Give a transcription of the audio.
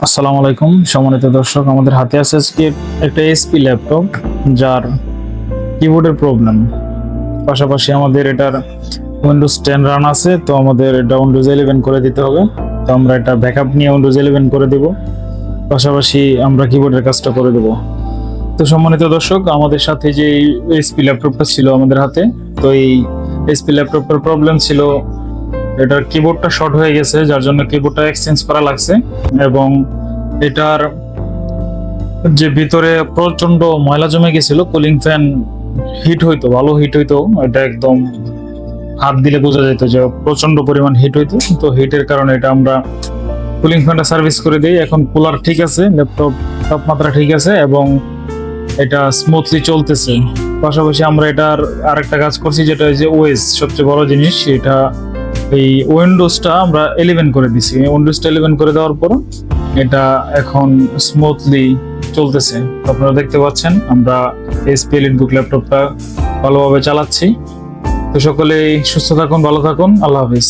আসসালামু আলাইকুম সম্মানিত দর্শক, আমাদের হাতে আছে আজকে একটা এসপি ল্যাপটপ যার কিবোর্ডের প্রবলেম। পাশাপাশি আমাদের এটার উইন্ডোজ 10 রান আছে, তো আমাদের এটা উইন্ডোজ 11 করে দিতে হবে। তো আমরা এটা ব্যাকআপ নিয়ে উইন্ডোজ 11 করে দেব, পাশাপাশি আমরা কিবোর্ডের কাজটা করে দেব। তো সম্মানিত দর্শক, আমাদের সাথে যে এসপি ল্যাপটপটা ছিল আমাদের হাতে, তো এই এসপি ল্যাপটপের প্রবলেম ছিল এটার কিবোর্ডটা শর্ট হয়ে গেছে, যার জন্য কিবোর্ডটা এক্সচেঞ্জ করা লাগছে। এবং এটার যে ভিতরে প্রচন্ড ময়লা জমে গেছিল, কুলিং ফ্যান হিট হইতো, ভালো হিট হইতো, এটা একদম হাত দিলে বোঝা যেত যে প্রচন্ড পরিমাণ হিট হইতো। তো হিটের কারণে এটা আমরা কুলিং ফ্যানটা সার্ভিস করে দিই। এখন কুলার ঠিক আছে, ল্যাপটপ তাপমাত্রা ঠিক আছে এবং এটা স্মুথলি চলতেছে। পাশাপাশি আমরা এটার আরেকটা কাজ করছি, যেটা হচ্ছে ওএস, সবচেয়ে বড় জিনিস। এটা এই উইন্ডোজটা আমরা 11 করে দিছি। উইন্ডোজটা 11 করে দেওয়ার পর এটা এখন স্মুথলি চলতেছে। আপনারা দেখতে পাচ্ছেন আমরা এইচপি এলিটবুক ল্যাপটপটা ভালোভাবে চালাচ্ছি। তো সকলেই সুস্থ থাকুন, ভালো থাকুন, আল্লাহ হাফিজ।